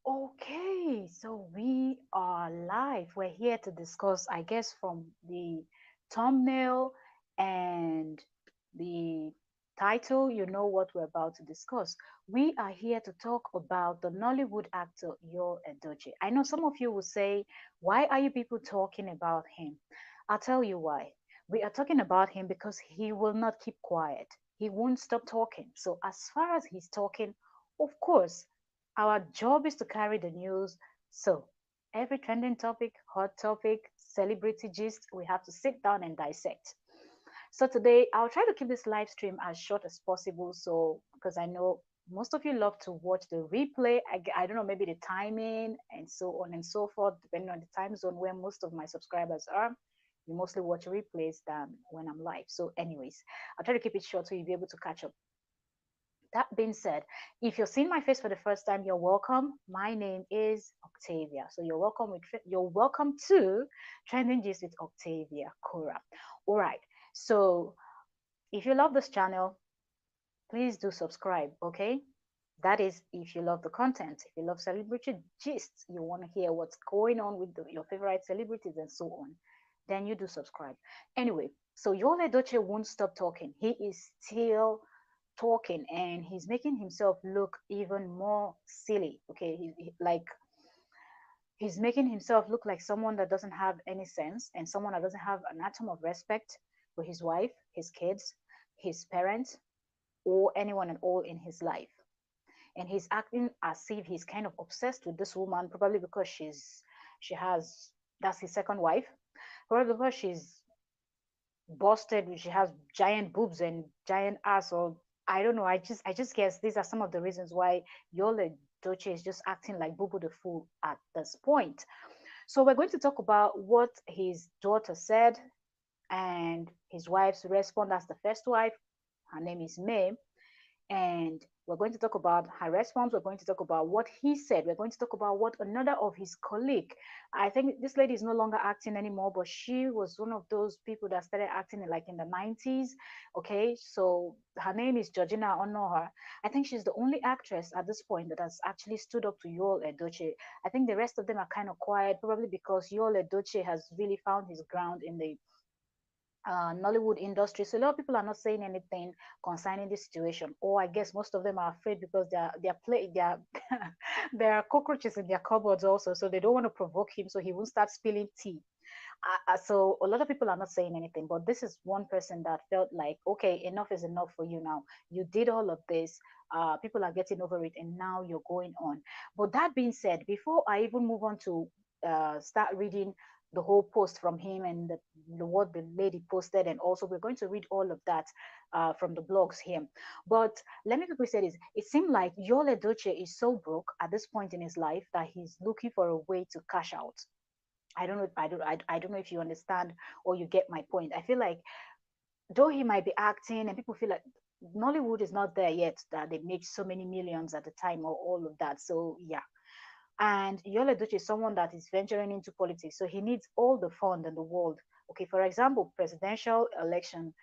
Okay, so we are live. We're here to discuss, I guess, from the thumbnail and the title, you know what we're about to discuss. We are here to talk about the Nollywood actor Yul Edochie. I know some of you will say, why are you people talking about him? I'll tell you why. We are talking about him because he will not keep quiet. He won't stop talking. So as far as he's talking, of course, our job is to carry the news. So every trending topic, hot topic, celebrity gist, we have to sit down and dissect. So today I'll try to keep this live stream as short as possible. So because I know most of you love to watch the replay. I don't know, maybe the timing and so on and so forth, depending on the time zone where most of my subscribers are. You mostly watch replays than when I'm live. So, anyways, I'll try to keep it short so you'll be able to catch up. That being said, if you're seeing my face for the first time, you're welcome. My name is Octavia. So you're welcome to Trending Gist with Octavia Kura. All right. So if you love this channel, please do subscribe, okay? That is if you love the content. If you love celebrity gists, you want to hear what's going on with your favorite celebrities and so on, then you do subscribe. Anyway, so Yul Edochie won't stop talking. He is still talking and he's making himself look even more silly. Okay, like he's making himself look like someone that doesn't have any sense and someone that doesn't have an atom of respect for his wife, his kids, his parents, or anyone at all in his life. And he's acting as if he's kind of obsessed with this woman, probably because she has that's his second wife, probably because she's busted, she has giant boobs and giant ass, or I don't know. I just guess these are some of the reasons why Yul Edochie is just acting like Boo Boo the Fool at this point. So we're going to talk about what his daughter said and his wife's response. That's the first wife. Her name is May, and we're going to talk about her response. We're going to talk about what he said. We're going to talk about what another of his colleague. I think this lady is no longer acting anymore, but she was one of those people that started acting like in the 90s. Okay, so her name is Georgina. I don't know her. I think she's the only actress at this point that has actually stood up to Yul Edochie. I think the rest of them are kind of quiet, probably because Yul Edochie has really found his ground in the Nollywood industry. So a lot of people are not saying anything concerning this situation, or I guess most of them are afraid because they're there are cockroaches in their cupboards also, so they don't want to provoke him, so he won't start spilling tea. So a lot of people are not saying anything, but this is one person that felt like, okay, enough is enough for you now. You did all of this. People are getting over it, and now you're going on. But that being said, before I even move on to start reading the whole post from him and what the lady posted, and also we're going to read all of that from the blogs here. But let me quickly say this: it seemed like Yul Edochie is so broke at this point in his life that he's looking for a way to cash out. I don't know. I don't know if you understand or you get my point. I feel like though he might be acting, and people feel like Nollywood is not there yet that they make so many millions at the time or all of that. So yeah, and Yul Edochie is someone that is venturing into politics, so he needs all the fund in the world. Okay, for example, presidential election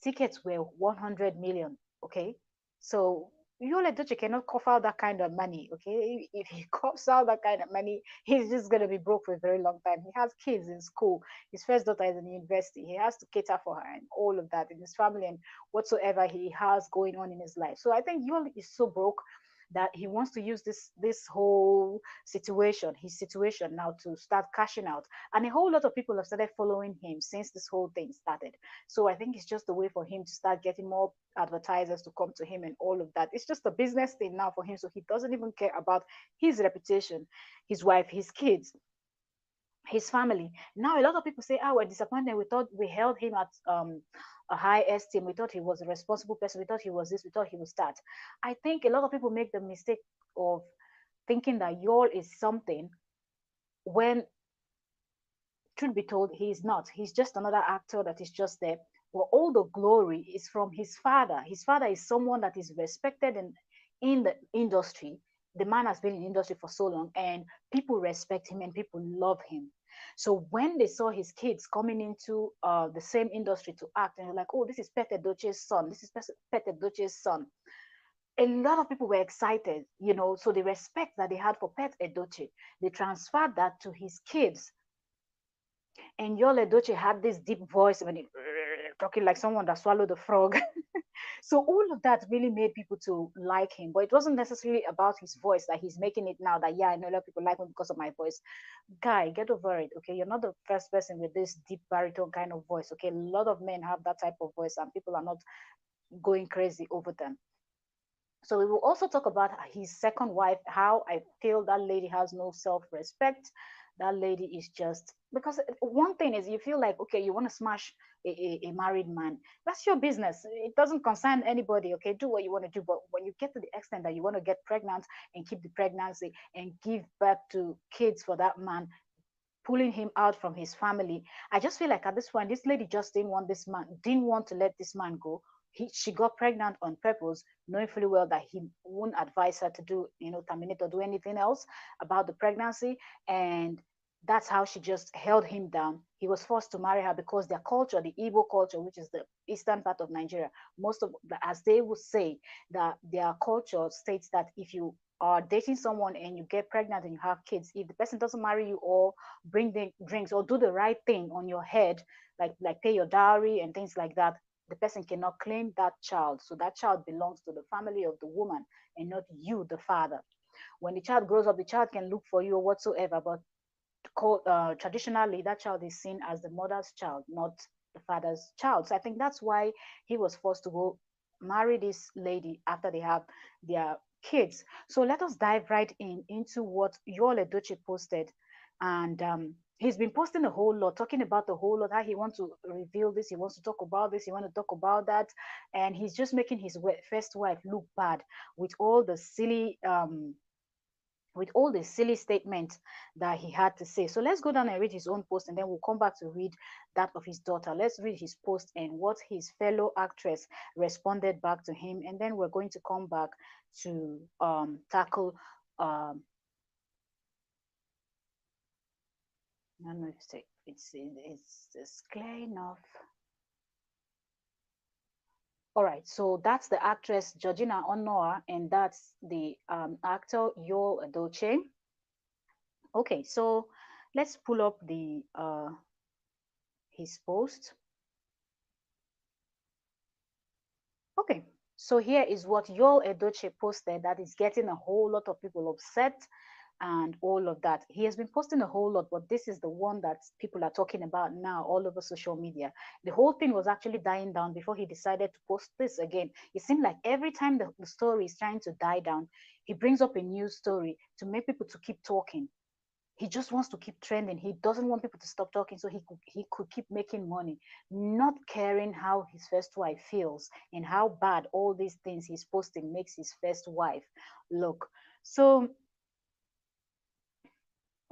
tickets were 100 million. Okay, so Yul Edochie cannot cough out that kind of money. Okay, if he coughs out that kind of money, he's just gonna be broke for a very long time. He has kids in school. His first daughter is in university. He has to cater for her and all of that in his family and whatsoever he has going on in his life. So I think Yul is so broke that he wants to use this whole situation, his situation now, to start cashing out. And a whole lot of people have started following him since this whole thing started. So I think it's just a way for him to start getting more advertisers to come to him and all of that. It's just a business thing now for him. So he doesn't even care about his reputation, his wife, his kids, his family. Now a lot of people say, "Ah, we're disappointed. We thought we held him at a high esteem. We thought he was a responsible person. We thought he was this. We thought he was that." I think a lot of people make the mistake of thinking that Yul is something when, truth be told, he is not. He's just another actor that is just there. Well, all the glory is from his father. His father is someone that is respected in the industry. The man has been in the industry for so long, and people respect him and people love him. So when they saw his kids coming into the same industry to act, and they're like, "Oh, this is Pete Doche's son. This is Pete Doche's son." a lot of people were excited, so the respect that they had for Pet Edochie, they transferred that to his kids. And Yul Edochie had this deep voice when he talking like someone that swallowed a frog. So all of that really made people to like him, but it wasn't necessarily about his voice that he's making it now that, yeah, I know a lot of people like him because of my voice. Guy, get over it, okay? You're not the first person with this deep baritone kind of voice, okay? A lot of men have that type of voice and people are not going crazy over them. So we will also talk about his second wife, how I feel that lady has no self-respect. That lady is just, because one thing is, you feel like, okay, you want to smash a married man. That's your business. It doesn't concern anybody, okay? Do what you want to do. But when you get to the extent that you want to get pregnant and keep the pregnancy and give birth to kids for that man, pulling him out from his family. I just feel like at this point, this lady just didn't want this man, didn't want to let this man go. She got pregnant on purpose, knowing fully well that he wouldn't advise her to do, terminate or do anything else about the pregnancy. And that's how she just held him down. He was forced to marry her because their culture, the Igbo culture, which is the eastern part of Nigeria, most of, as they would say, that their culture states that if you are dating someone and you get pregnant and you have kids, if the person doesn't marry you or bring the drinks or do the right thing on your head, like pay your dowry and things like that, the person cannot claim that child. So that child belongs to the family of the woman and not you, the father. When the child grows up, the child can look for you or whatsoever, but traditionally that child is seen as the mother's child, not the father's child. So I think that's why he was forced to go marry this lady after they have their kids. So let us dive right into what Yul Edochie posted. And he's been posting a whole lot, talking about a whole lot, how he wants to reveal this, he wants to talk about this, he wants to talk about that. And he's just making his first wife look bad with all the silly statements that he had to say. So let's go down and read his own post, and then we'll come back to read that of his daughter. Let's read his post and what his fellow actress responded back to him, and then we're going to come back to tackle. I don't know if it's clear enough. All right, so that's the actress Georgina Onoa, and that's the actor Yul Edochie. Okay, so let's pull up the his post. Okay, so here is what Yul Edochie posted that is getting a whole lot of people upset and all of that. He has been posting a whole lot, but this is the one that people are talking about now all over social media. The whole thing was actually dying down before he decided to post this again. It seemed like every time the story is trying to die down, he brings up a new story to make people to keep talking. He just wants to keep trending. He doesn't want people to stop talking so he could keep making money, not caring how his first wife feels and how bad all these things he's posting makes his first wife look. So,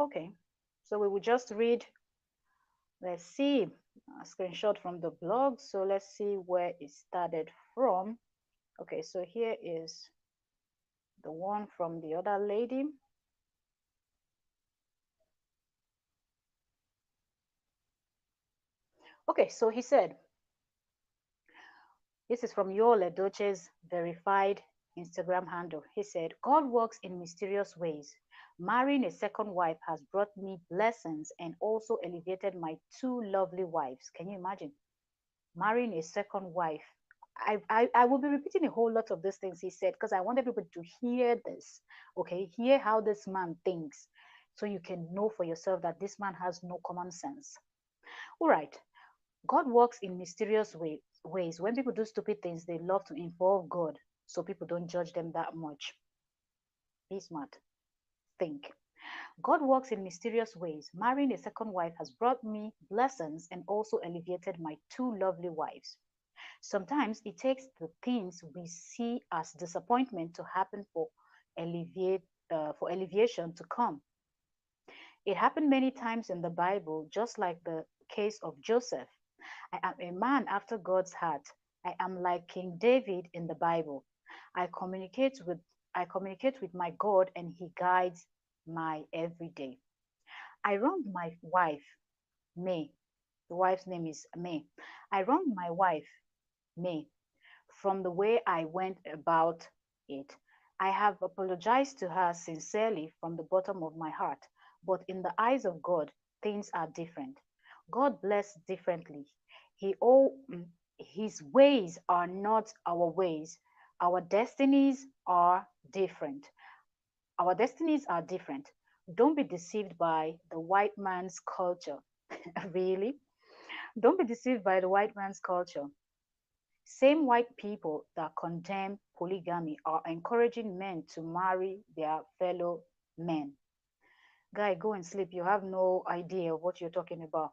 okay. So we will just read, let's see, a screenshot from the blog. So let's see where it started from. Okay, so here is the one from the other lady. Okay, so he said, this is from Yul Edochie's verified Instagram handle. He said, God works in mysterious ways. Marrying a second wife has brought me blessings and also elevated my two lovely wives. Can you imagine? Marrying a second wife. I will be repeating a whole lot of these things he said because I want everybody to hear this. Okay, hear how this man thinks so you can know for yourself that this man has no common sense. All right. God works in mysterious ways. When people do stupid things, they love to involve God so people don't judge them that much. Be smart. Think. God works in mysterious ways. Marrying a second wife has brought me blessings and also alleviated my two lovely wives. Sometimes it takes the things we see as disappointment to happen for alleviation to come. It happened many times in the Bible, just like the case of Joseph. I am a man after God's heart. I am like King David in the Bible. I communicate with I communicate with my God and he guides my everyday. I wronged my wife, May. The wife's name is May. I wronged my wife, May, from the way I went about it. I have apologized to her sincerely from the bottom of my heart, but in the eyes of God, things are different. God bless differently. He all his ways are not our ways. Our destinies are different. Our destinies are different. Don't be deceived by the white man's culture. Really? Don't be deceived by the white man's culture. Same white people that condemn polygamy are encouraging men to marry their fellow men. Guy, go and sleep. You have no idea what you're talking about.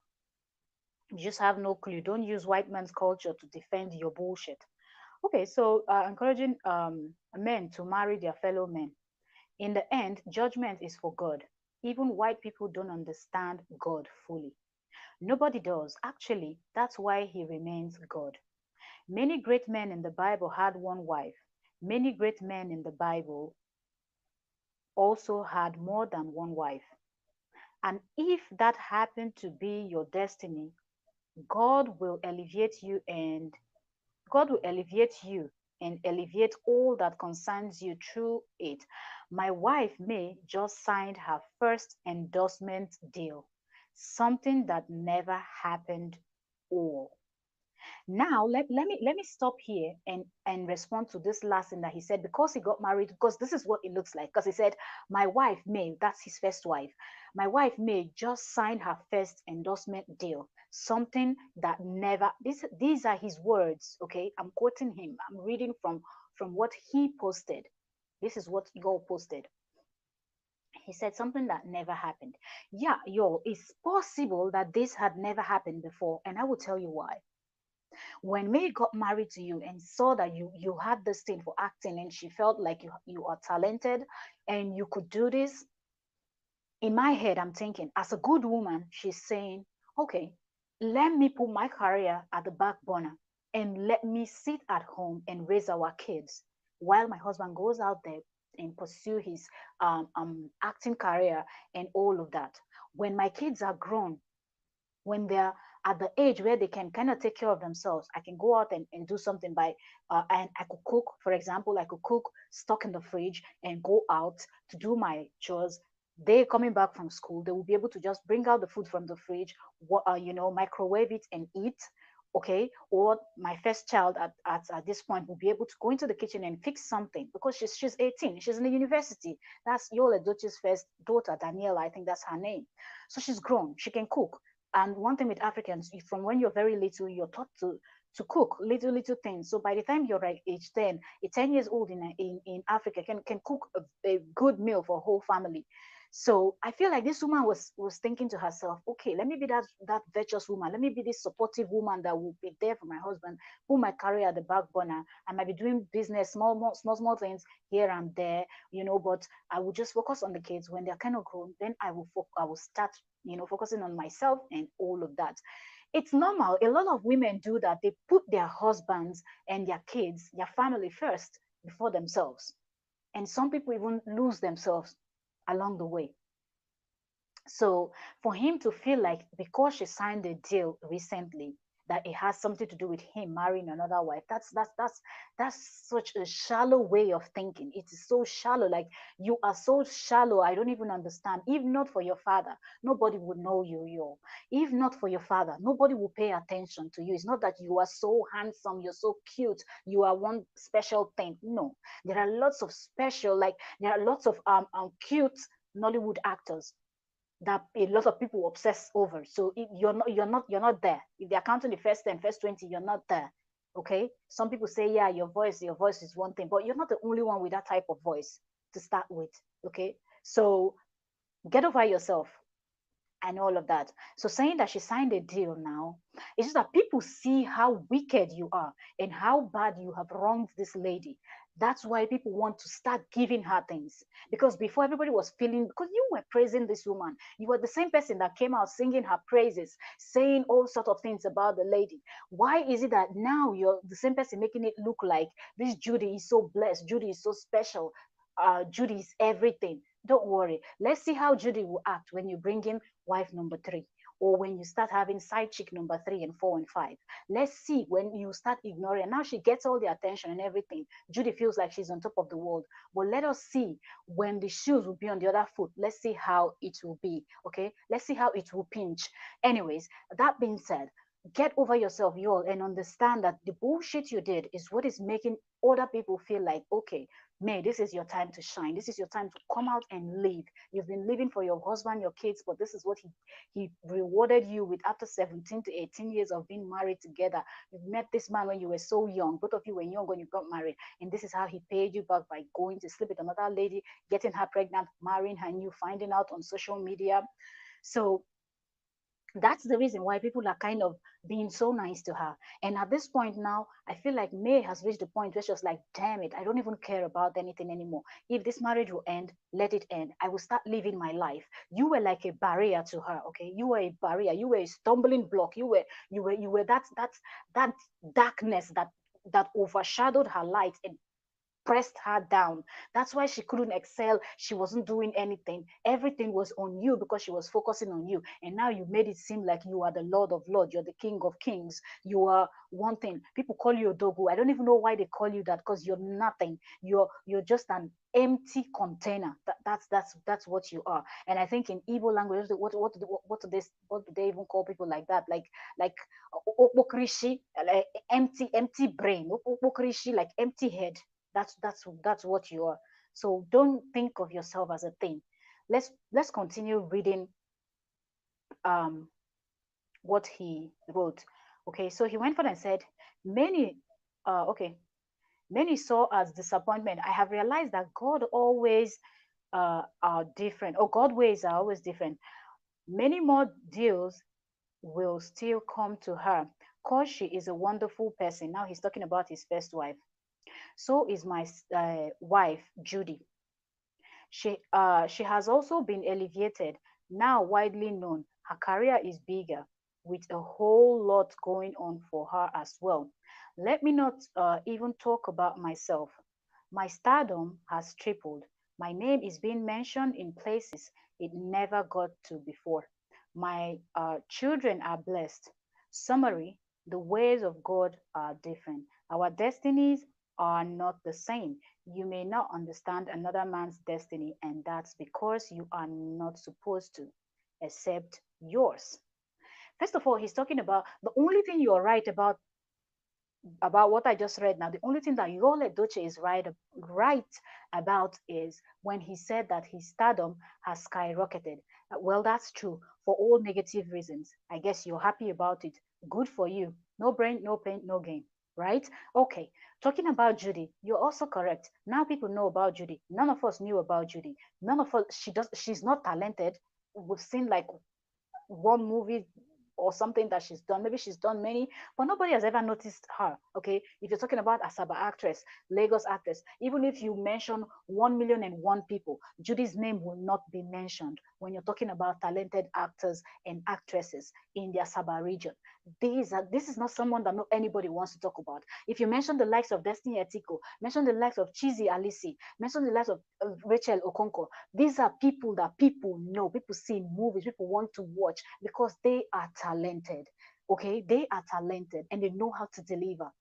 You just have no clue. Don't use white man's culture to defend your bullshit. Okay, so encouraging men to marry their fellow men. In the end, judgment is for God. Even white people don't understand God fully. Nobody does. Actually, that's why he remains God. Many great men in the Bible had one wife. Many great men in the Bible also had more than one wife. And if that happened to be your destiny, God will elevate you and God will elevate you and elevate all that concerns you through it. My wife May just signed her first endorsement deal, something that never happened all. Now let me stop here and respond to this last thing that he said, because he got married, because this is what it looks like. Because he said, my wife May, that's his first wife, my wife May just signed her first endorsement deal, something that never, these are his words. Okay, I'm quoting him, I'm reading from what he posted. This is what y'all posted. He said something that never happened. Yeah, y'all, it's possible that this had never happened before, and I will tell you why. When May got married to you and saw that you had this thing for acting, and she felt like you are talented and you could do this, in my head I'm thinking, as a good woman, she's saying, okay, let me put my career at the back burner and let me sit at home and raise our kids while my husband goes out there and pursue his acting career and all of that. When my kids are grown, when they're at the age where they can kind of take care of themselves, I can go out and do something by, and I could cook, for example, I could cook, stock in the fridge, and go out to do my chores. They coming back from school, they will be able to just bring out the food from the fridge, microwave it and eat. Okay, or my first child at this point will be able to go into the kitchen and fix something because she's 18, she's in the university. That's Yul Edochie's first daughter, Daniela, I think that's her name. So she's grown, she can cook. And one thing with Africans, from when you're very little, you're taught to cook little things. So by the time you're like age 10, a 10 years old in Africa can cook a good meal for a whole family. So I feel like this woman was thinking to herself, okay, let me be that virtuous woman. Let me be this supportive woman that will be there for my husband, put my career at the back burner. I might be doing business, small things here and there, but I will just focus on the kids. When they're kind of grown, then I will start, focusing on myself and all of that. It's normal. A lot of women do that. They put their husbands and their kids, their family first before themselves. And some people even lose themselves along the way. So for him to feel like because she signed a deal recently that it has something to do with him marrying another wife, that's such a shallow way of thinking. It is so shallow. Like, you are so shallow. I don't even understand. If not for your father, nobody would know you. If not for your father, nobody will pay attention to you. It's not that you are so handsome, you're so cute, you are one special thing. No, there are lots of special, like there are lots of cute Nollywood actors that a lot of people obsess over. So you're not there. If they're counting the first 10, first 20, you're not there. Okay. Some people say, yeah, your voice is one thing, but you're not the only one with that type of voice to start with. Okay. So get over yourself and all of that. So saying that she signed a deal now, it's just that people see how wicked you are and how bad you have wronged this lady. That's why people want to start giving her things. Because before, everybody was feeling, because you were praising this woman. You were the same person that came out singing her praises, saying all sort of things about the lady. Why is it that now you're the same person making it look like this Judy is so blessed, Judy is so special, Judy is everything? Don't worry. Let's see how Judy will act when you bring in wife number 3. or when you start having side chick number 3 and 4 and 5. Let's see when you start ignoring. Now she gets all the attention and everything. Judy feels like she's on top of the world. But let us see when the shoes will be on the other foot. Let's see how it will be. Okay. Let's see how it will pinch. Anyways, that being said, get over yourself, y'all, and understand that the bullshit you did is what is making other people feel like, okay, May, this is your time to shine. This is your time to come out and live. You've been living for your husband, your kids, but this is what he rewarded you with after 17 to 18 years of being married together. You met this man when you were so young. Both of you were young when you got married. And this is how he paid you back by going to sleep with another lady, getting her pregnant, marrying her, and you finding out on social media. So that's the reason why people are kind of being so nice to her. And at this point now, I feel like May has reached the point where she's like, damn it, I don't even care about anything anymore. If this marriage will end, let it end. I will start living my life. You were like a barrier to her, okay? You were a barrier. You were a stumbling block. You were that darkness that overshadowed her light and pressed her down. That's why she couldn't excel. She wasn't doing anything. Everything was on you because she was focusing on you. And now you made it seem like you are the Lord of Lords. You're the King of Kings. You are one thing. People call you a dogu. I don't even know why they call you that because you're nothing. You're just an empty container. That's what you are. And I think in Igbo language, what do they even call people like that? Like okrishi, like empty brain. Okrishi, like empty head. That's what you are. So don't think of yourself as a thing. Let's continue reading um what he wrote. Okay, so he went further and said, many okay, many saw as disappointment. I have realized that God always are different, or God ways are always different. Many more deals will still come to her because she is a wonderful person. Now he's talking about his first wife. So is my wife, Judy. She has also been elevated, now widely known. Her career is bigger, with a whole lot going on for her as well. Let me not even talk about myself. My stardom has tripled. My name is being mentioned in places it never got to before. My children are blessed. Summary: the ways of God are different. Our destinies are not the same. You may not understand another man's destiny, and that's because you are not supposed to, except yours. First of all, he's talking about the only thing you're right about what I just read now. The only thing that Yul Edochie is right about is when he said that his stardom has skyrocketed. Well, that's true for all negative reasons. I guess you're happy about it. Good for you. No brain, no pain, no gain. Right? Okay. Talking about Judy, you're also correct. Now people know about Judy. None of us knew about Judy. None of us. She's not talented. We've seen like one movie or something that she's done. Maybe she's done many, but nobody has ever noticed her. Okay, if you're talking about Asaba actress, Lagos actress, even if you mention 1,000,001 people, Judy's name will not be mentioned when you're talking about talented actors and actresses in the Asaba region. This is not someone that anybody wants to talk about. If you mention the likes of Destiny Etiko, mention the likes of Chizzy Alisi, mention the likes of Rachel Okonko, these are people that people know, people see in movies, people want to watch because they are talented. Okay, they are talented and they know how to deliver.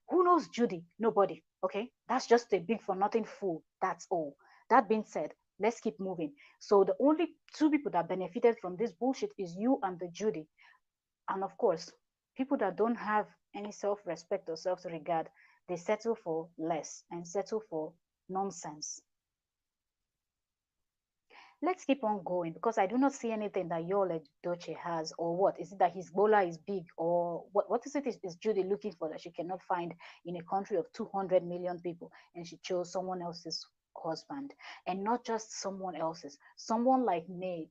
Who knows Judy? Nobody. Okay, that's just a big for nothing fool. That's all. That being said, let's keep moving. So the only two people that benefited from this bullshit is you and the Judy. And of course, people that don't have any self-respect or self-regard, they settle for less and settle for nonsense. Let's keep on going because I do not see anything that Yul Edochie has, or what is it that his bola is big, or what is it is Judy looking for that she cannot find in a country of 200 million people, and she chose someone else's husband, and not just someone else's, someone like May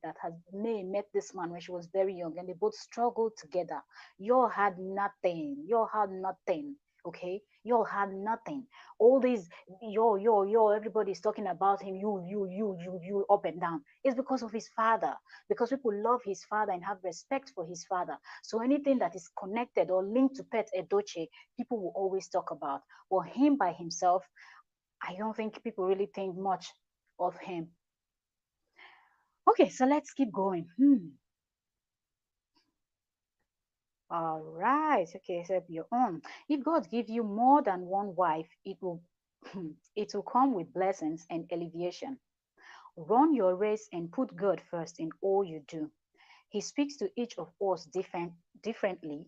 met this man when she was very young, and they both struggled together. You had nothing. You had nothing. Okay, you all had nothing. All these everybody's talking about him, you, up and down. It's because of his father, because people love his father and have respect for his father. So anything that is connected or linked to Pet Edochie, people will always talk about. Or him by himself, I don't think people really think much of him. Okay, so let's keep going. All right. Okay, so your own. If God give you more than one wife, it will it will come with blessings and alleviation. Run your race and put God first in all you do. He speaks to each of us differently.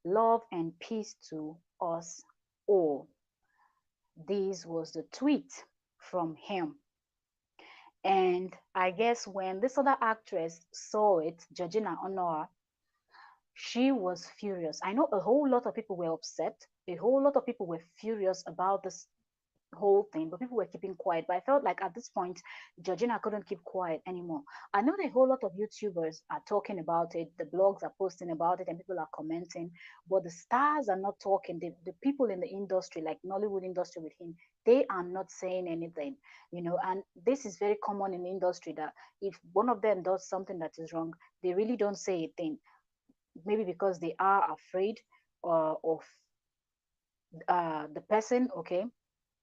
Love and peace to us all. This was the tweet from him. And I guess when this other actress saw it, Georgina Honora, she was furious. I know a whole lot of people were upset. A whole lot of people were furious about this whole thing, but people were keeping quiet. But I felt like at this point, Georgina couldn't keep quiet anymore. I know that a whole lot of YouTubers are talking about it, the blogs are posting about it, and people are commenting, but the stars are not talking. The people in the industry, like Nollywood industry with him, they are not saying anything, and this is very common in the industry that if one of them does something that is wrong, they really don't say a thing, maybe because they are afraid of the person, okay,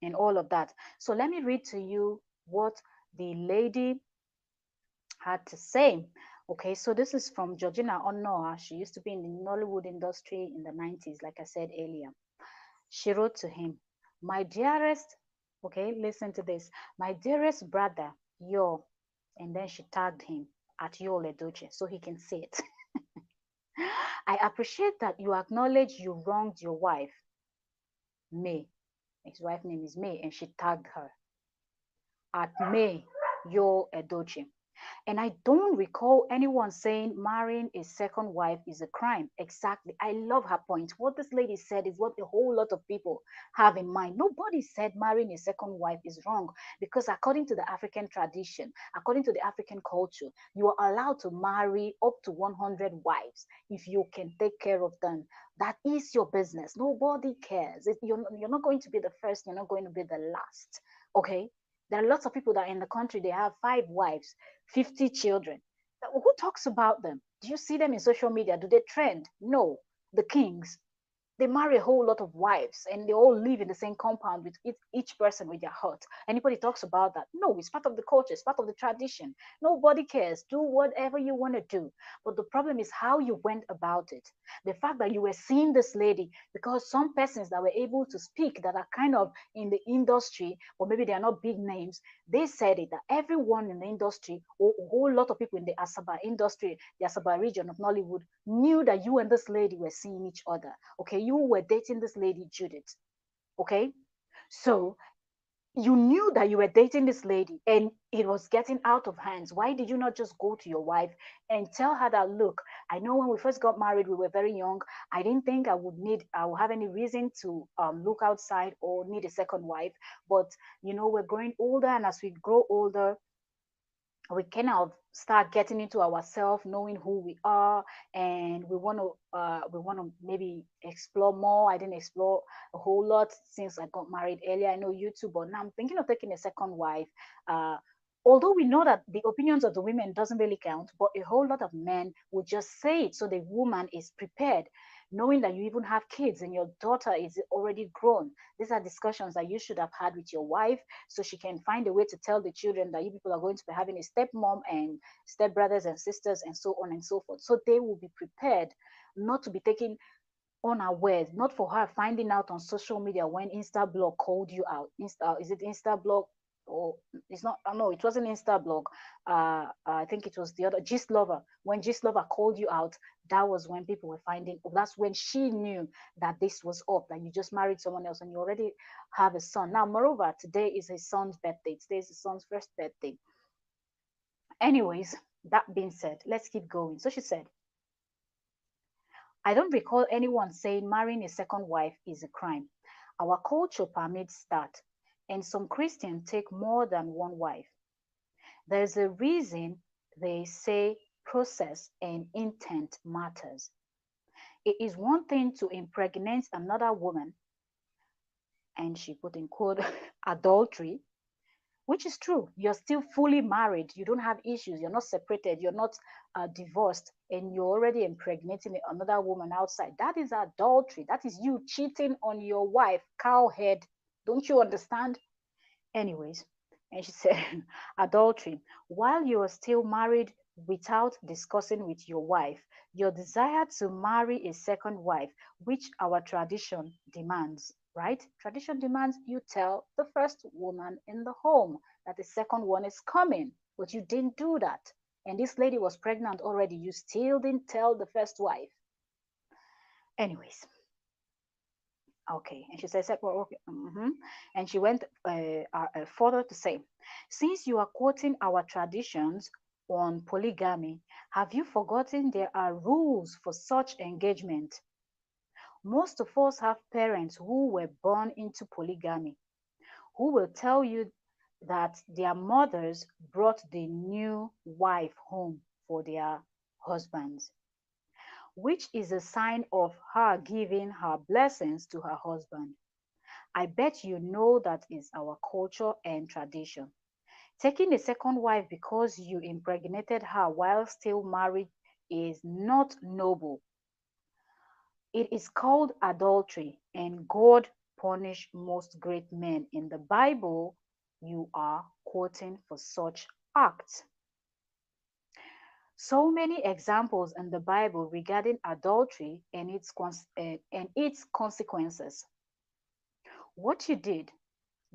and all of that. So let me read to you what the lady had to say. Okay, so this is from Georgina Onoa. She used to be in the Nollywood industry in the 90s, like I said earlier. She wrote to him, my dearest, okay, listen to this, my dearest brother, Yo, and then she tagged him at Yul Edochie so he can see it. I appreciate that you acknowledge you wronged your wife, May. His wife name is May, and she tagged her at May Yul Edochie. And I don't recall anyone saying marrying a second wife is a crime. Exactly. I love her point. What this lady said is what a whole lot of people have in mind. Nobody said marrying a second wife is wrong because, according to the African tradition, according to the African culture, you are allowed to marry up to 100 wives if you can take care of them. That is your business. Nobody cares. You're not going to be the first, you're not going to be the last. Okay? There are lots of people that in the country, they have 5 wives, 50 children. Who talks about them? Do you see them in social media? Do they trend? No. The kings, they marry a whole lot of wives and they all live in the same compound with each person with their hut. Anybody talks about that? No, it's part of the culture, it's part of the tradition. Nobody cares. Do whatever you want to do. But the problem is how you went about it. The fact that you were seeing this lady, because some persons that were able to speak that are kind of in the industry, or maybe they are not big names, they said it that everyone in the industry, or a whole lot of people in the Asaba industry, the Asaba region of Nollywood, knew that you and this lady were seeing each other. Okay, you were dating this lady, Judith. Okay, so you knew that you were dating this lady and it was getting out of hands. Why did you not just go to your wife and tell her that, look, I know when we first got married, we were very young. I didn't think I would have any reason to look outside or need a second wife. But, we're growing older, and as we grow older, we kind of start getting into ourselves, knowing who we are, and we want to maybe explore more. I didn't explore a whole lot since I got married earlier. I know you too, but now I'm thinking of taking a second wife. uh Although we know that the opinions of the women doesn't really count, but a whole lot of men would just say it so the woman is prepared, knowing that you even have kids and your daughter is already grown. These are discussions that you should have had with your wife, so she can find a way to tell the children that you people are going to be having a stepmom and stepbrothers and sisters and so on and so forth. So they will be prepared not to be taken unawares, not for her finding out on social media when Instablog called you out. Is it Instablog? Or it's not, no, it wasn't Instablog. I think it was the other, Gist Lover. When Gist Lover called you out, that was when people were finding, that's when she knew that this was up, that you just married someone else and you already have a son. Now, moreover, today is his son's birthday. Today is his son's first birthday. Anyways, that being said, let's keep going. So she said, I don't recall anyone saying marrying a second wife is a crime. Our culture permits that, and some Christians take more than one wife. There's a reason they say process and intent matters. It is one thing to impregnate another woman, and she put in quote, adultery, which is true. You're still fully married. You don't have issues. You're not separated. You're not divorced, and you're already impregnating another woman outside. That is adultery. That is you cheating on your wife, cowhead. Don't you understand? Anyways, and she said, adultery. While you are still married, without discussing with your wife. Your desire to marry a second wife, which our tradition demands, right? Tradition demands you tell the first woman in the home that the second one is coming, but you didn't do that. And this lady was pregnant already. You still didn't tell the first wife. Anyways, okay. And she said, well, okay. And she went further to say, since you are quoting our traditions on polygamy, have you forgotten there are rules for such engagement? Most of us have parents who were born into polygamy, who will tell you that their mothers brought the new wife home for their husbands, which is a sign of her giving her blessings to her husband. I bet you know that is our culture and tradition. Taking a second wife because you impregnated her while still married is not noble. It is called adultery, and God punished most great men in the Bible you are quoting for such acts. So many examples in the Bible regarding adultery and its consequences. What you did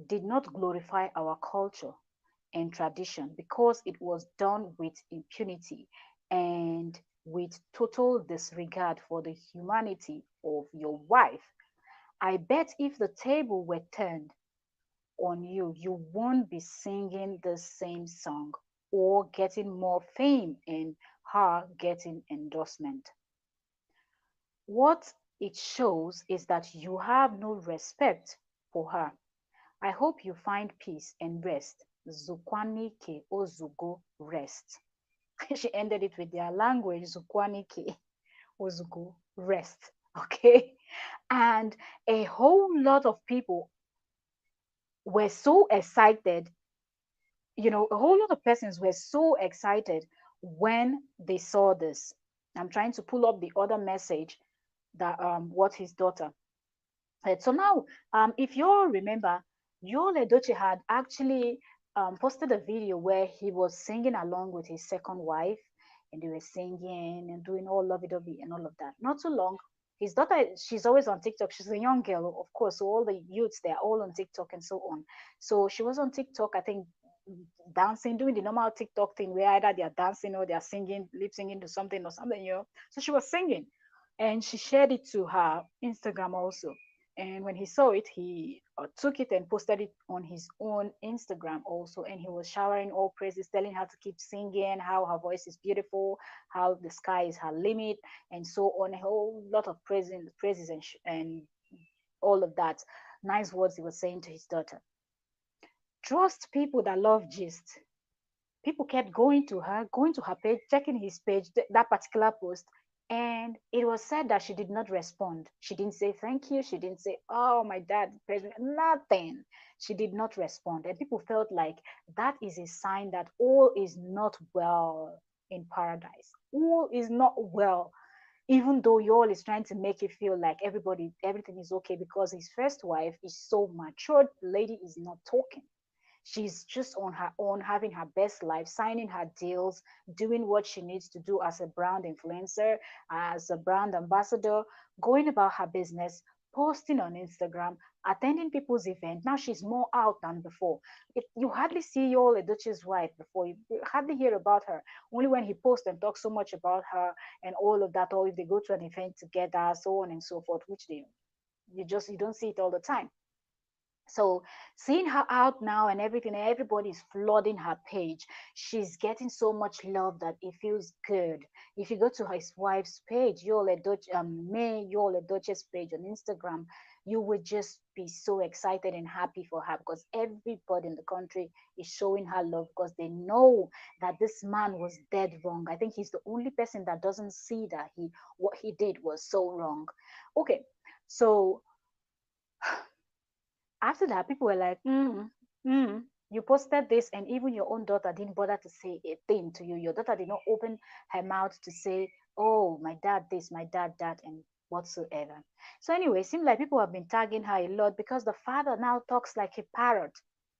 not glorify our culture and tradition because it was done with impunity and with total disregard for the humanity of your wife. I bet if the table were turned on you, you won't be singing the same song or getting more fame and her getting endorsement. What it shows is that you have no respect for her. I hope you find peace and rest. Zukwani ke ozugo rest. She ended it with their language, Zukwani ke ozugo rest. Okay. And a whole lot of people were so excited, a whole lot of persons were so excited when they saw this. I'm trying to pull up the other message that what his daughter. So now, if you all remember, Yul Edochie had actually posted a video where he was singing along with his second wife, and they were singing and doing all lovey-dovey and all of that. Not too long, his daughter, she's always on TikTok. She's a young girl, of course, so all the youths, they're all on TikTok and so on. So she was on TikTok, I think, dancing, doing the normal TikTok thing where either they're dancing or they're singing, lip singing to something or something. So she was singing, and she shared it to her Instagram also. And when he saw it, he took it and posted it on his own Instagram also. And he was showering all praises, telling her to keep singing, how her voice is beautiful, how the sky is her limit, and so on. A whole lot of praises and all of that. Nice words he was saying to his daughter. Trust people that love gist. People kept going to her page, checking his page, that particular post, and it was said that she did not respond. She didn't say thank you. She didn't say, oh, my dad, president, nothing. She did not respond. And people felt like that is a sign that all is not well in paradise. All is not well, even though Yul is trying to make it feel like everything is okay because his first wife is so matured. The lady is not talking. She's just on her own, having her best life, signing her deals, doing what she needs to do as a brand influencer, as a brand ambassador, going about her business, posting on Instagram, attending people's events. Now she's more out than before. You hardly see Yul Edochie's wife before. You hardly hear about her. Only when he posts and talks so much about her and all of that, or if they go to an event together, so on and so forth, which you don't see it all the time. So seeing her out now and everything, everybody's flooding her page. She's getting so much love that it feels good. If you go to his wife's page, May Yul Edochie's page on Instagram, you would just be so excited and happy for her because everybody in the country is showing her love because they know that this man was dead wrong. I think he's the only person that doesn't see that what he did was so wrong. Okay, so after that, people were like, you posted this, and even your own daughter didn't bother to say a thing to you. Your daughter did not open her mouth to say, oh, my dad this, my dad that, and whatsoever. So anyway, it seems like people have been tagging her a lot because the father now talks like a parrot.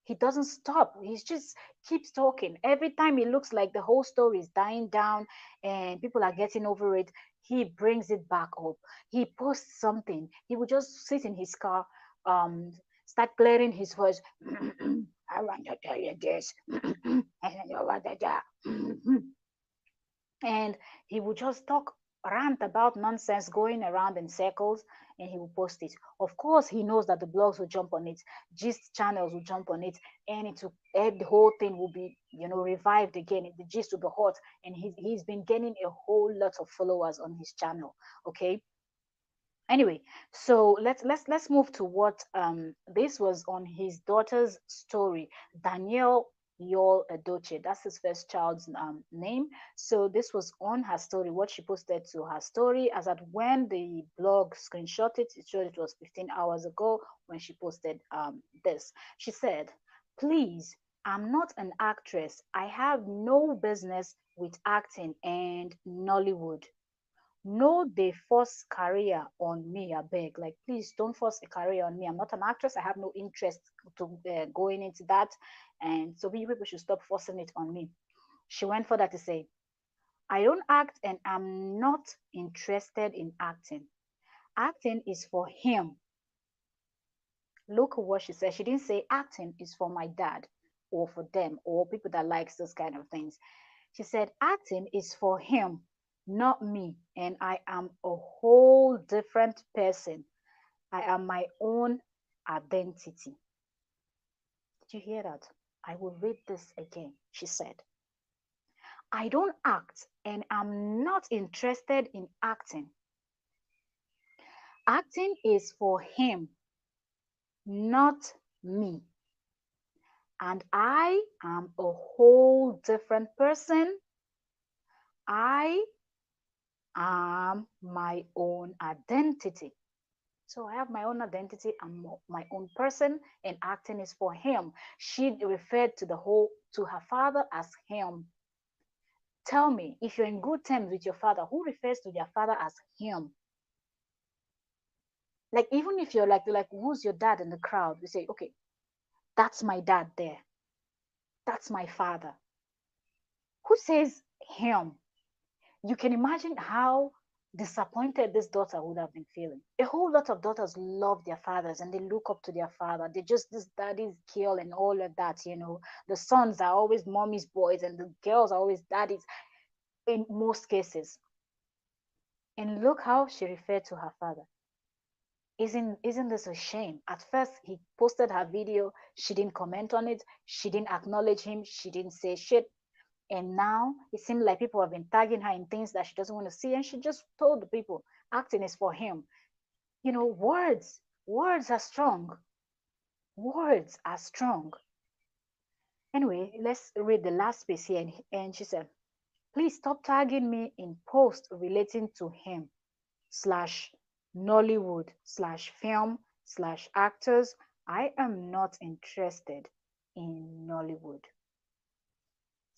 He doesn't stop. He just keeps talking. Every time it looks like the whole story is dying down and people are getting over it, he brings it back up. He posts something. He would just sit in his car, um, start clearing his voice. I want to tell you this. And he would just talk, rant about nonsense going around in circles, and he will post it. Of course, he knows that the blogs will jump on it, gist channels will jump on it, and the whole thing will be, revived again. The gist will be hot, and he's been gaining a whole lot of followers on his channel. Okay, anyway, so let's move to what this was on his daughter's story. Danielle Yul Edochie, that's his first child's name. So this was on her story, what she posted to her story. As at when the blog screenshot it, it showed it was 15 hours ago when she posted this. She said, please, I'm not an actress. I have no business with acting and Nollywood. No, they force career on me, I beg. Like, please don't force a career on me. I'm not an actress. I have no interest to going into that. And so we people should stop forcing it on me. She went further to say, I don't act and I'm not interested in acting. Acting is for him. Look at what she said. She didn't say acting is for my dad or for them or people that likes those kind of things. She said, acting is for him, not me. And I am a whole different person. I am my own identity. Did you hear that? I will read this again. She said, I don't act and I'm not interested in acting. Acting is for him, not me. And I am a whole different person. I am my own identity. So I have my own identity. I'm my own person, and acting is for him. She referred to her father as him. Tell me, if you're in good terms with your father, who refers to their father as him? Like even if you're like who's your dad in the crowd? You say, okay, that's my dad there. That's my father. Who says him? You can imagine how disappointed this daughter would have been feeling. A whole lot of daughters love their fathers and they look up to their father. They just this daddy's girl and all of that. The sons are always mommy's boys and the girls are always daddy's in most cases. And look how she referred to her father. Isn't this a shame? At first he posted her video, she didn't comment on it, she didn't acknowledge him, she didn't say shit. And now it seems like people have been tagging her in things that she doesn't want to see. And she just told the people, acting is for him. Words are strong. Words are strong. Anyway, let's read the last piece here. And she said, please stop tagging me in posts relating to him slash Nollywood slash film slash actors. I am not interested in Nollywood.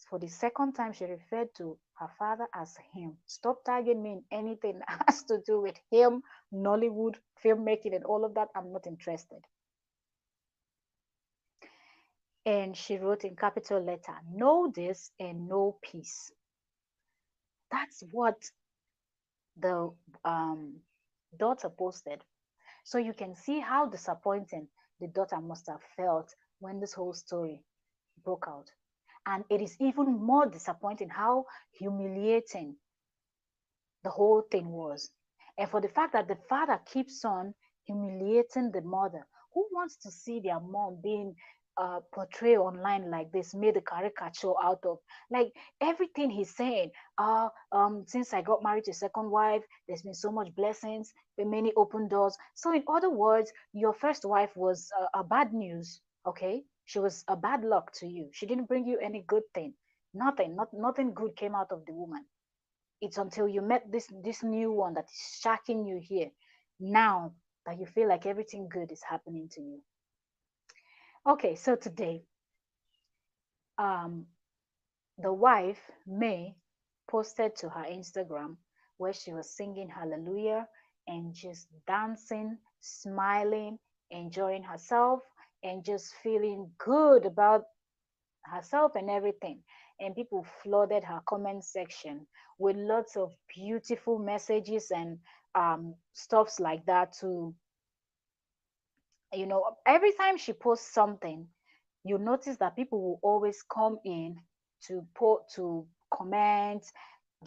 For the second time, she referred to her father as him. Stop tagging me in anything that has to do with him, Nollywood, filmmaking, and all of that. I'm not interested. And she wrote in capital letter, know this and no peace. That's what the daughter posted. So you can see how disappointing the daughter must have felt when this whole story broke out. And it is even more disappointing how humiliating the whole thing was. And for the fact that the father keeps on humiliating the mother. Who wants to see their mom being portrayed online like this, made a caricature out of? Like everything he's saying, since I got married to a second wife, there's been so much blessings, been many open doors. So in other words, your first wife was a bad news, okay? She was a bad luck to you. She didn't bring you any good thing. Nothing good came out of the woman. It's until you met this new one that is shocking you here now that you feel like everything good is happening to you. Okay, so today, um, the wife May posted to her Instagram where she was singing Hallelujah and just dancing, smiling, enjoying herself. and just feeling good about herself and everything. And people flooded her comment section with lots of beautiful messages and stuffs like that to, every time she posts something, you notice that people will always come in to comment,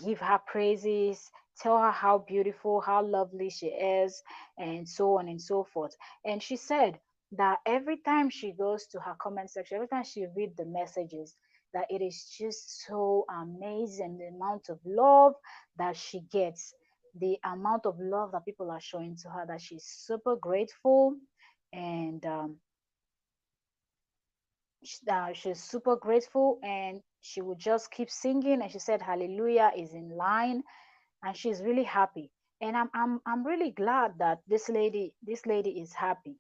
give her praises, tell her how beautiful, how lovely she is, and so on and so forth. And she said that every time she goes to her comment section, every time she read the messages, that it is just so amazing the amount of love that she gets, the amount of love that people are showing to her, that she's super grateful. And she's super grateful, and she would just keep singing, and she said hallelujah is in line, and she's really happy. And I'm really glad that this lady is happy,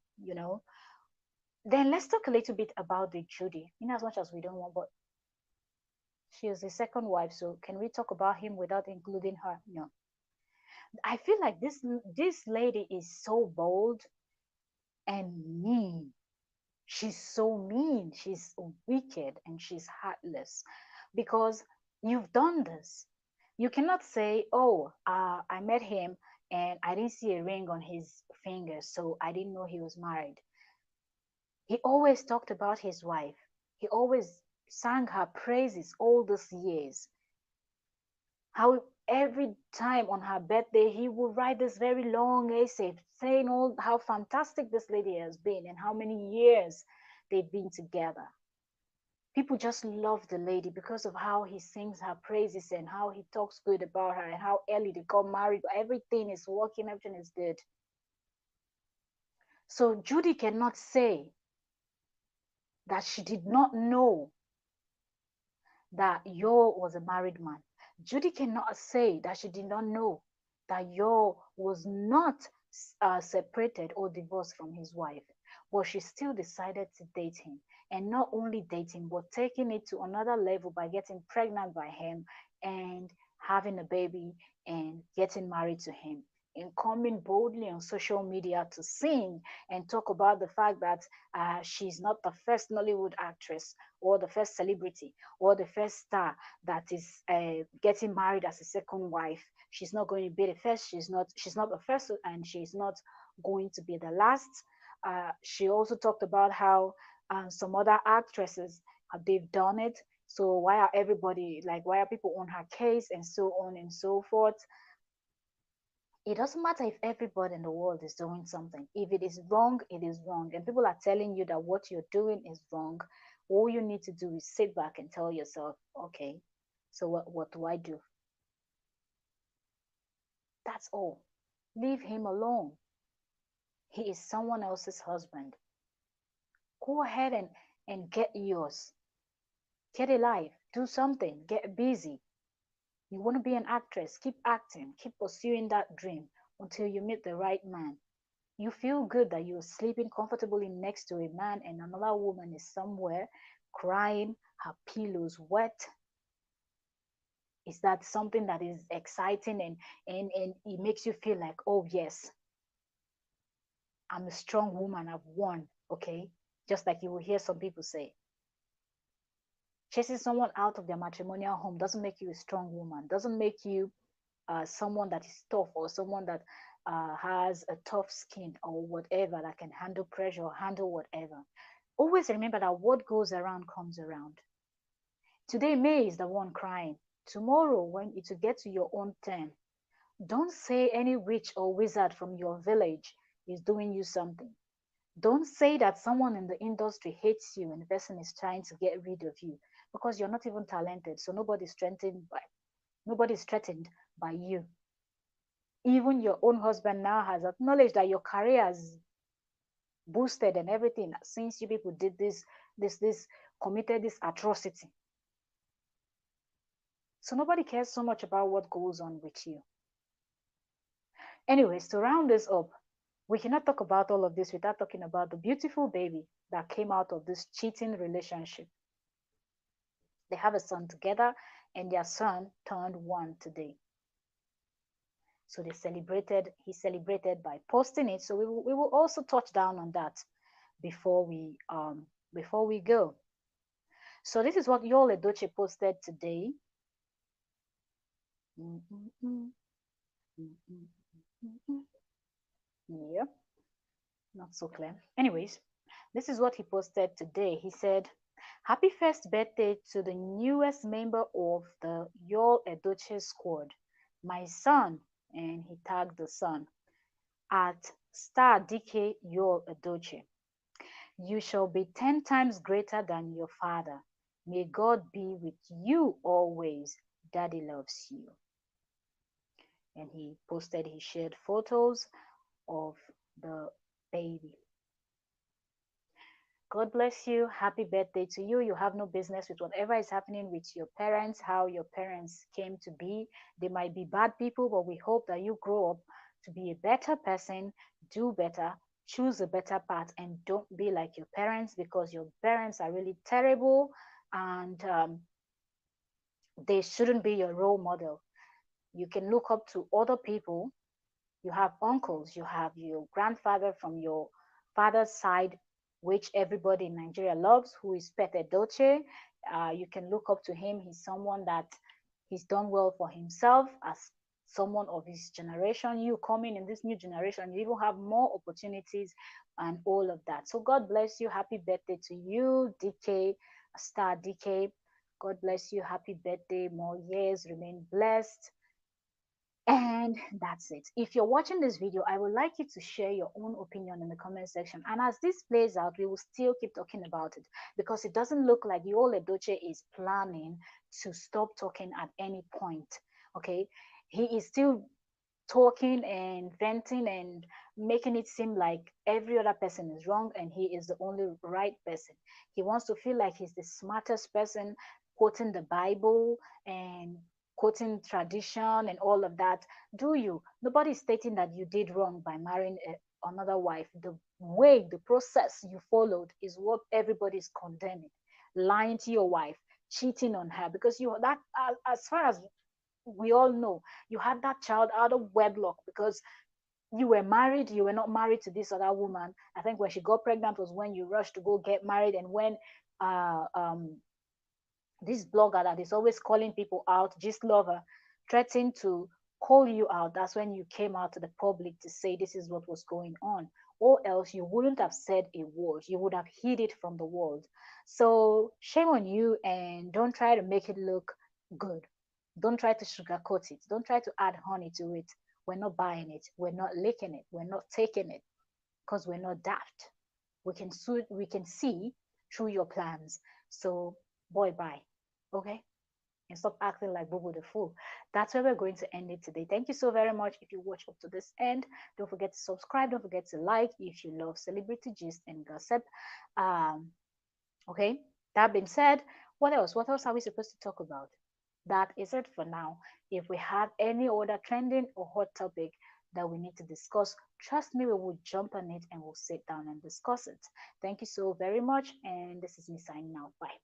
Then let's talk a little bit about the Judy, in as much as we don't want, but she is the second wife, so can we talk about him without including her? No. I feel like this lady is so bold and mean. She's so mean, she's wicked, and she's heartless, because you've done this. You cannot say, oh, I met him and I didn't see a ring on his finger, so I didn't know he was married. He always talked about his wife. He always sang her praises all these years. How every time on her birthday he would write this very long essay saying all how fantastic this lady has been and how many years they've been together. People just love the lady because of how he sings her praises and how he talks good about her and how early they got married. Everything is working, everything is good. So Judy cannot say that she did not know that Yul was a married man. Judy cannot say that she did not know that Yul was not separated or divorced from his wife, but she still decided to date him. And not only dating, but taking it to another level by getting pregnant by him and having a baby and getting married to him. And coming boldly on social media to sing and talk about the fact that she's not the first Nollywood actress or the first celebrity or the first star that is getting married as a second wife. She's not going to be the first. She's not the first, and she's not going to be the last. She also talked about how some other actresses they've done it. So why are people on her case and so on and so forth? It doesn't matter if everybody in the world is doing something. If it is wrong, it is wrong. And people are telling you that what you're doing is wrong. All you need to do is sit back and tell yourself, okay, so what do I do? That's all. Leave him alone. He is someone else's husband. Go ahead and get yours. Get a life. Do something. Get busy. You want to be an actress, keep acting. Keep pursuing that dream until you meet the right man. You feel good that you're sleeping comfortably next to a man and another woman is somewhere crying, her pillows wet. Is that something that is exciting and it makes you feel like, oh yes, I'm a strong woman, I've won, okay? Just like you will hear some people say. Chasing someone out of their matrimonial home doesn't make you a strong woman, doesn't make you someone that is tough or someone that has a tough skin or whatever that can handle pressure or handle whatever. Always remember that what goes around comes around. Today, May is the one crying. Tomorrow, when it will get to your own turn, don't say any witch or wizard from your village is doing you something. Don't say that someone in the industry hates you and the person is trying to get rid of you because you're not even talented. So nobody's threatened by you. Even your own husband now has acknowledged that your career has boosted and everything since you people did this committed this atrocity. So nobody cares so much about what goes on with you. Anyways, to round this up, we cannot talk about all of this without talking about the beautiful baby that came out of this cheating relationship. They have a son together, and their son turned 1 today. So he celebrated by posting it. So we will also touch down on that. before we go. So this is what Yul Edochie posted today. Mm, mm, mm, mm, mm, mm, mm. Yeah, not so clear. Anyways, this is what he posted today. He said, "Happy first birthday to the newest member of the Yul Edochie squad, my son," and he tagged the son at star DK Yul Edochie. "You shall be 10 times greater than your father. May God be with you always. Daddy loves you." And he shared photos of the baby. God bless you. Happy birthday to you. You have no business with whatever is happening with your parents, how your parents came to be. They might be bad people, but we hope that you grow up to be a better person, do better, choose a better path, and don't be like your parents, because your parents are really terrible, and they shouldn't be your role model. You can look up to other people. You have uncles, you have your grandfather from your father's side, which everybody in Nigeria loves, who is Pete Edochie. You can look up to him. He's someone that he's done well for himself as someone of his generation. You coming in this new generation, you even have more opportunities and all of that. So God bless you. Happy birthday to you, DK, Star DK. God bless you. Happy birthday. More years. Remain blessed. And that's it. If you're watching this video, I would like you to share your own opinion in the comment section. And as this plays out, we will still keep talking about it, because it doesn't look like Yul Edochie is planning to stop talking at any point. Okay. He is still talking and venting and making it seem like every other person is wrong and he is the only right person. He wants to feel like he's the smartest person, quoting the Bible and quoting tradition and all of that. Do you? Nobody is stating that you did wrong by marrying another wife. The way, the process you followed is what everybody is condemning. Lying to your wife, cheating on her, because you that as far as we all know, you had that child out of wedlock because you were married. You were not married to this other woman. I think when she got pregnant was when you rushed to go get married. And when uh um this blogger that is always calling people out, Gist Lover, threatened to call you out, that's when you came out to the public to say this is what was going on. Or else you wouldn't have said a word. You would have hid it from the world. So shame on you, and don't try to make it look good. Don't try to sugarcoat it. Don't try to add honey to it. We're not buying it. We're not licking it. We're not taking it, because we're not daft. We can see through your plans. So boy bye. Okay? And stop acting like Bobo the Fool. That's where we're going to end it today. Thank you so very much. If you watch up to this end, don't forget to subscribe. Don't forget to like if you love celebrity gist and gossip. Um, okay. That being said, what else? What else are we supposed to talk about? That is it for now. If we have any other trending or hot topic that we need to discuss, trust me, we will jump on it and we'll sit down and discuss it. Thank you so very much. And this is me signing out. Bye.